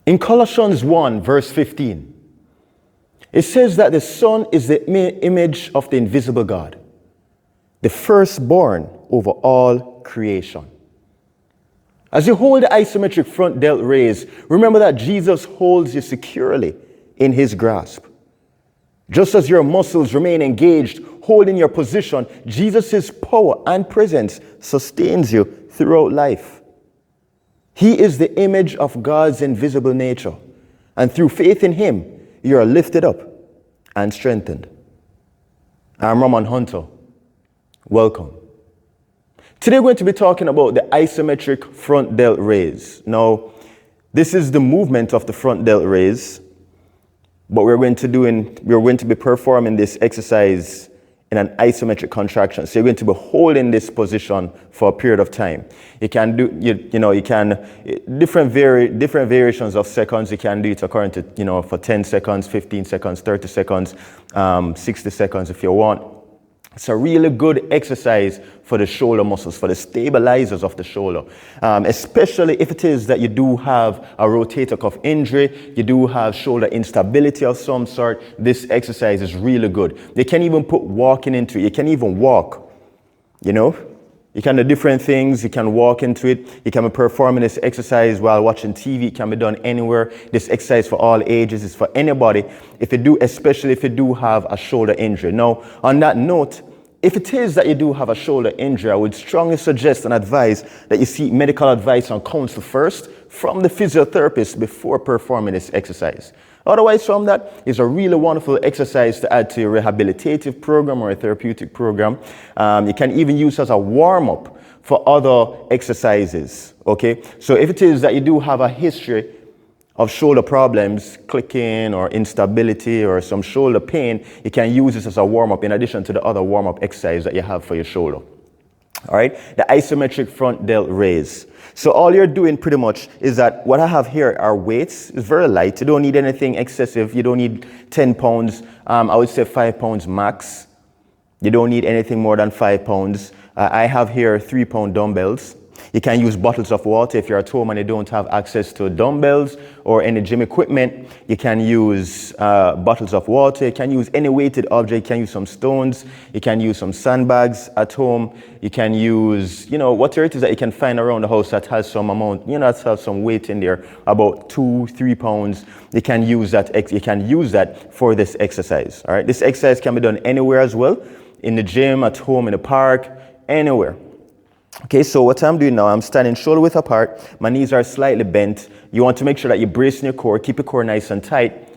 In Colossians 1, verse 15, it says that the Son is the image of the invisible God, the firstborn over all creation. As you hold the isometric front delt raise, remember that Jesus holds you securely in his grasp. Just as your muscles remain engaged, holding your position, Jesus' power and presence sustains you throughout life. He is the image of God's invisible nature, and through faith in him, you are lifted up and strengthened. I'm Roman Hunter. Welcome. Today we're going to be talking about the isometric front delt raise. Now, this is the movement of the front delt raise, but we're going to be performing this exercise in an isometric contraction. So you're going to be holding this position for a period of time. You can do, different variations of seconds. You can do it according to, for 10 seconds, 15 seconds, 30 seconds, 60 seconds if you want. It's a really good exercise for the shoulder muscles, for the stabilizers of the shoulder, especially if it is that you do have a rotator cuff injury, you do have shoulder instability of some sort. This exercise is really good. You can even put walking into it. You can even walk, You can do different things. You can walk into it. You can be performing this exercise while watching TV. It can be done anywhere. This exercise for all ages is for anybody, especially if you do have a shoulder injury. Now, on that note, if it is that you do have a shoulder injury, I would strongly suggest and advise that you seek medical advice and counsel first from the physiotherapist before performing this exercise. Otherwise, from that, it's a really wonderful exercise to add to your rehabilitative program or a therapeutic program. You can even use as a warm-up for other exercises, okay? So if it is that you do have a history of shoulder problems, clicking or instability or some shoulder pain, you can use this as a warm-up in addition to the other warm-up exercise that you have for your shoulder. All right, the isometric front delt raise. So all you're doing pretty much is that what I have here are weights. It's very light. You don't need anything excessive. You don't need 10 pounds. I would say 5 pounds max. You don't need anything more than 5 pounds. I have here 3-pound dumbbells. You can use bottles of water if you're at home and you don't have access to dumbbells or any gym equipment. You can use bottles of water. You can use any weighted object. You can use some stones. You can use some sandbags at home. You can use, whatever it is that you can find around the house that has some amount, that has some weight in there, about 2-3 pounds. You can use that. You can use that for this exercise. All right. This exercise can be done anywhere as well, in the gym, at home, in the park, anywhere. Okay, so what I'm doing now, I'm standing shoulder width apart. My knees are slightly bent. You want to make sure that you're bracing your core, keep your core nice and tight.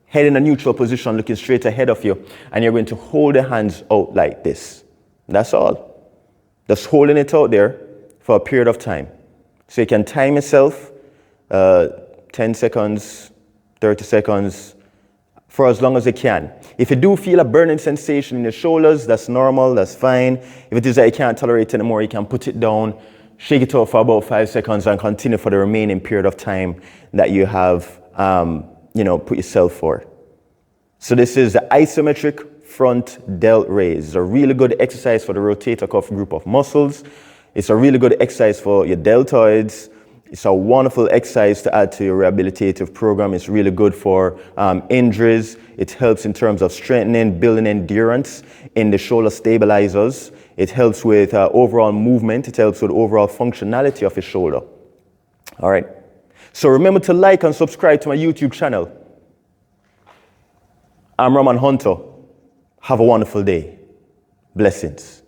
Head in a neutral position, looking straight ahead of you. And you're going to hold the hands out like this. That's all. Just holding it out there for a period of time. So you can time yourself, 10 seconds, 30 seconds, for as long as you can. If you do feel a burning sensation in your shoulders, that's normal, that's fine. If it is that you can't tolerate it anymore, you can put it down, shake it off for about 5 seconds and continue for the remaining period of time that you have, put yourself for. So this is the isometric front delt raise. It's a really good exercise for the rotator cuff group of muscles. It's a really good exercise for your deltoids. It's a wonderful exercise to add to your rehabilitative program. It's really good for injuries. It helps in terms of strengthening, building endurance in the shoulder stabilizers. It helps with overall movement. It helps with overall functionality of your shoulder. All right. So remember to like and subscribe to my YouTube channel. I'm Roman Hunter. Have a wonderful day. Blessings.